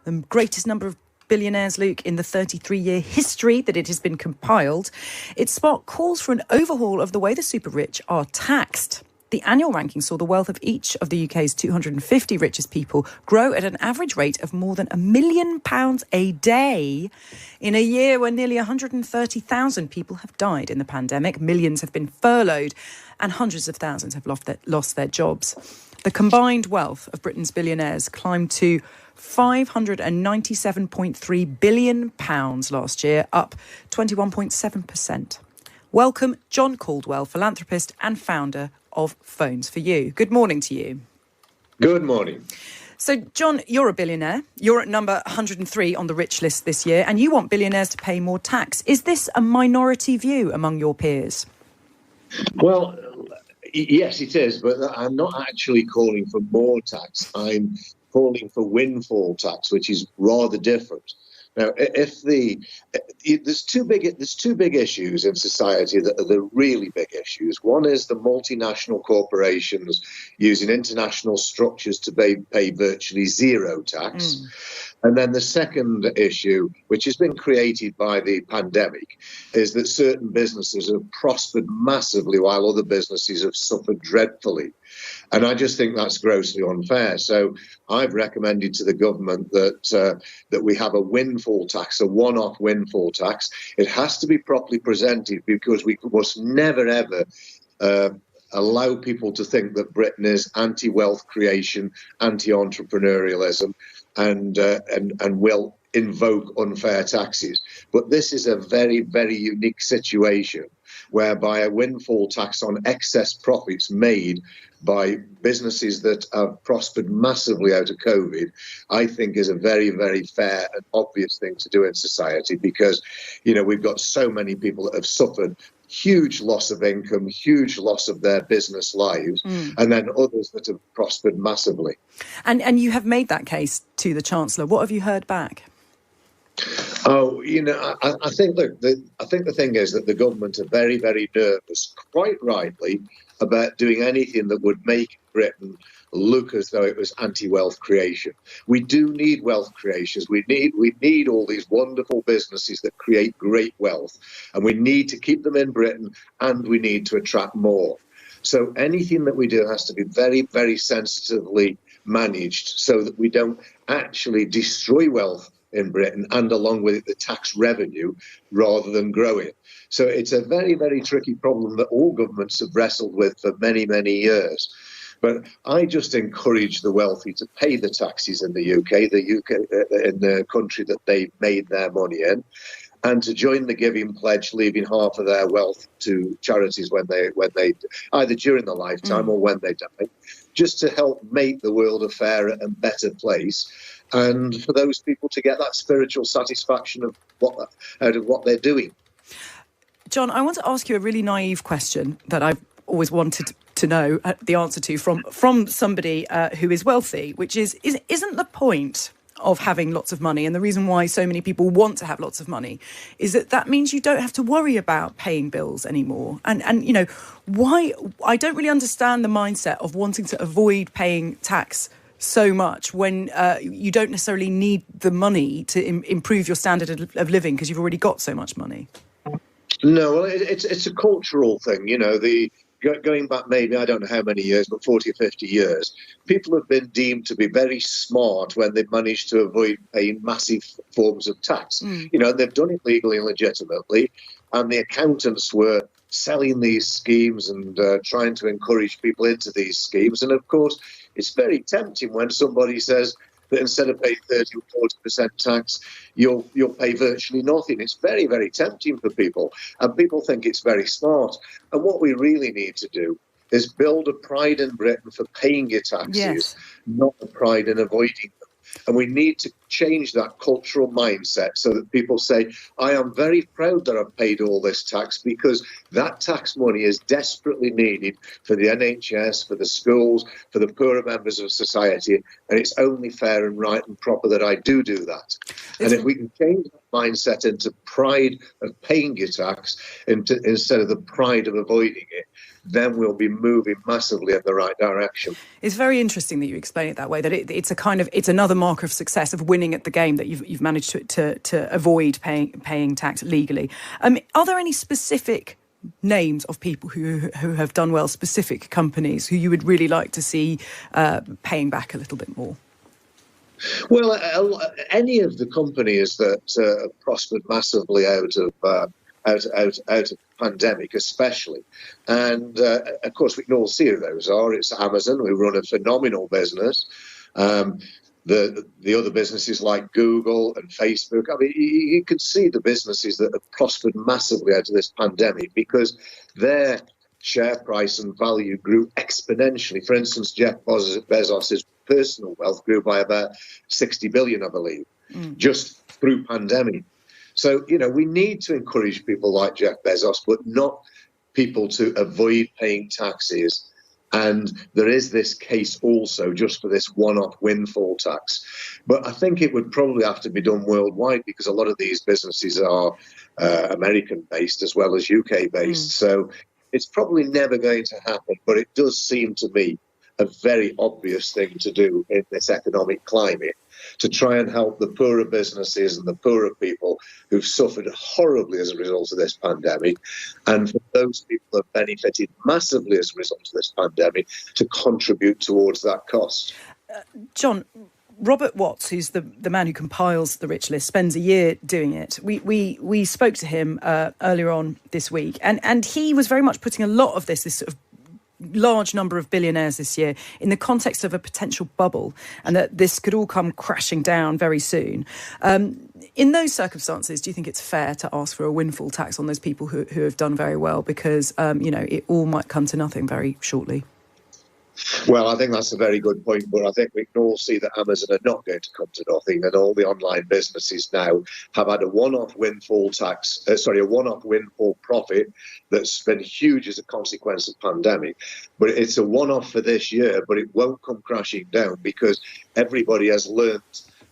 the greatest number of billionaires, Luke, in the 33-year history that it has been compiled. It sparked calls for an overhaul of the way the super rich are taxed. The annual ranking saw the wealth of each of the UK's 250 richest people grow at an average rate of more than £1 million a day in a year when nearly 130,000 people have died in the pandemic. Millions have been furloughed and hundreds of thousands have lost their jobs. The combined wealth of Britain's billionaires climbed to £597.3 billion last year, up 21.7%. Welcome, John Caudwell, philanthropist and founder of Phones for You. Good morning to you. Good morning. So, John, you're a billionaire. You're at number 103 on the rich list this year, and you want billionaires to pay more tax. Is this a minority view among your peers? Well, yes, it is, but I'm not actually calling for more tax. I'm calling for windfall tax, which is rather different. Now, there's two big issues in society that are the really big issues. One is the multinational corporations using international structures to pay virtually zero tax. And then the second issue, which has been created by the pandemic, is that certain businesses have prospered massively while other businesses have suffered dreadfully. And I just think that's grossly unfair. So I've recommended to the government that we have a windfall tax, a one-off windfall tax. It has to be properly presented because we must never, ever allow people to think that Britain is anti-wealth creation, anti-entrepreneurialism, and will invoke unfair taxes. But this is a very, very unique situation whereby a windfall tax on excess profits made by businesses that have prospered massively out of COVID, I think is a very, very fair and obvious thing to do in society because, we've got so many people that have suffered huge loss of income, huge loss of their business lives, and then others that have prospered massively. And you have made that case to the Chancellor. What have you heard back? Oh, I think the thing is that the government are very, very nervous, quite rightly, about doing anything that would make Britain look as though it was anti-wealth creation. We do need wealth creations. We need all these wonderful businesses that create great wealth, and we need to keep them in Britain, and we need to attract more. So anything that we do has to be very, very sensitively managed so that we don't actually destroy wealth in Britain and along with it the tax revenue rather than grow it. So it's a very, very tricky problem that all governments have wrestled with for many, many years. But I just encourage the wealthy to pay the taxes in the UK in the country that they've made their money in, and to join the Giving Pledge, leaving half of their wealth to charities when they either during their lifetime or when they die, just to help make the world a fairer and better place. And for those people to get that spiritual satisfaction out of what they're doing. John, I want to ask you a really naive question that I've always wanted to know the answer to from somebody who is wealthy, which isn't the point of having lots of money, and the reason why so many people want to have lots of money is that means you don't have to worry about paying bills anymore. And why I don't really understand the mindset of wanting to avoid paying tax so much when you don't necessarily need the money to improve your standard of living because you've already got so much money. No, well, it's a cultural thing. Going back maybe, I don't know how many years, but 40 or 50 years, people have been deemed to be very smart when they've managed to avoid paying massive forms of tax. They've done it legally and legitimately, and the accountants were selling these schemes and trying to encourage people into these schemes. And of course, it's very tempting when somebody says that instead of paying 30 or 40% tax, you'll pay virtually nothing. It's very, very tempting for people, and people think it's very smart. And what we really need to do is build a pride in Britain for paying your taxes, not a pride in avoiding them. And we need to change that cultural mindset so that people say, I am very proud that I've paid all this tax because that tax money is desperately needed for the NHS, for the schools, for the poorer members of society. And it's only fair and right and proper that I do that. And if we can change that mindset into pride of paying your tax instead of the pride of avoiding it, then we'll be moving massively in the right direction. It's very interesting that you explain it that way, that it's another marker of success, of winning at the game, that you've managed to avoid paying tax legally. Are there any specific names of people who have done well, specific companies who you would really like to see paying back a little bit more? Well, any of the companies that prospered massively out of pandemic, especially, and of course we can all see who those are. It's Amazon, who run a phenomenal business. The other businesses like Google and Facebook. I mean, you can see the businesses that have prospered massively out of this pandemic because their share price and value grew exponentially. For instance, Jeff Bezos's personal wealth grew by about 60 billion, I believe, just through pandemic. So, we need to encourage people like Jeff Bezos, but not people to avoid paying taxes. And there is this case also just for this one-off windfall tax. But I think it would probably have to be done worldwide because a lot of these businesses are American-based as well as UK-based. So it's probably never going to happen, but it does seem to me a very obvious thing to do in this economic climate, to try and help the poorer businesses and the poorer people who've suffered horribly as a result of this pandemic, and for those people who have benefited massively as a result of this pandemic to contribute towards that cost. John, Robert Watts, who's the man who compiles the Rich List, spends a year doing it. We spoke to him earlier on this week, and he was very much putting a lot of this sort of large number of billionaires this year in the context of a potential bubble, and that this could all come crashing down very soon. In those circumstances, do you think it's fair to ask for a windfall tax on those people who have done very well? Because, it all might come to nothing very shortly. Well, I think that's a very good point, but I think we can all see that Amazon are not going to come to nothing, and all the online businesses now have had a one-off windfall profit that's been huge as a consequence of pandemic. But it's a one-off for this year, but it won't come crashing down because everybody has learned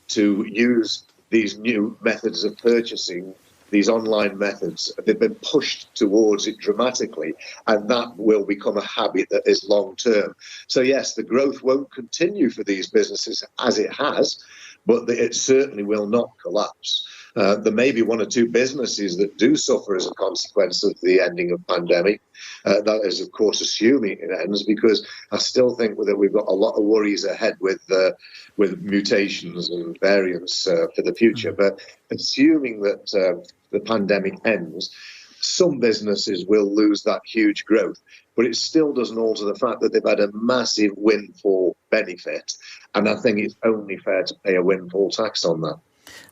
to use these new methods of purchasing, these online methods. They've been pushed towards it dramatically, and that will become a habit that is long-term. So yes, the growth won't continue for these businesses as it has, but it certainly will not collapse. There may be one or two businesses that do suffer as a consequence of the ending of pandemic. That is, of course, assuming it ends, because I still think that we've got a lot of worries ahead with mutations and variants for the future. But assuming that the pandemic ends, some businesses will lose that huge growth. But it still doesn't alter the fact that they've had a massive windfall benefit. And I think it's only fair to pay a windfall tax on that.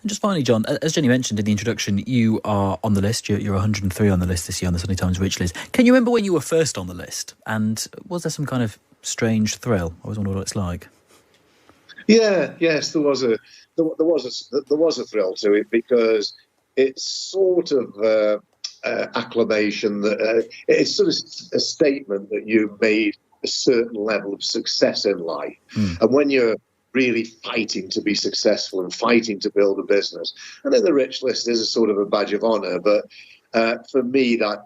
And just finally, John, as Jenny mentioned in the introduction, you are on the list. You're 103 on the list this year on the Sunday Times Rich List. Can you remember when you were first on the list? And was there some kind of strange thrill? I always wonder what it's like. Yes, there was a thrill to it, because it's sort of acclamation that it's sort of a statement that you've made a certain level of success in life, and when you're really fighting to be successful and fighting to build a business, I think the Rich List is a sort of a badge of honour. But for me, that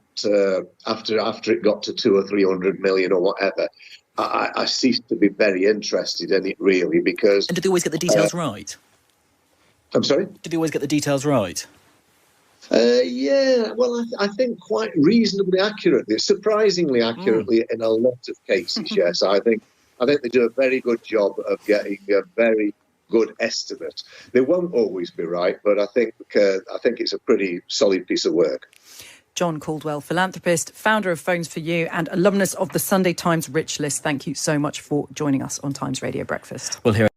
after it got to 200 or 300 million or whatever, I ceased to be very interested in it, really, because... And did they always get the details right? I'm sorry? Did they always get the details right? Well, I think quite reasonably accurately, surprisingly accurately in a lot of cases, yes. I think they do a very good job of getting a very good estimate. They won't always be right, but I think it's a pretty solid piece of work. John Caudwell, philanthropist, founder of Phones for You, and alumnus of the Sunday Times Rich List. Thank you so much for joining us on Times Radio Breakfast. We'll hear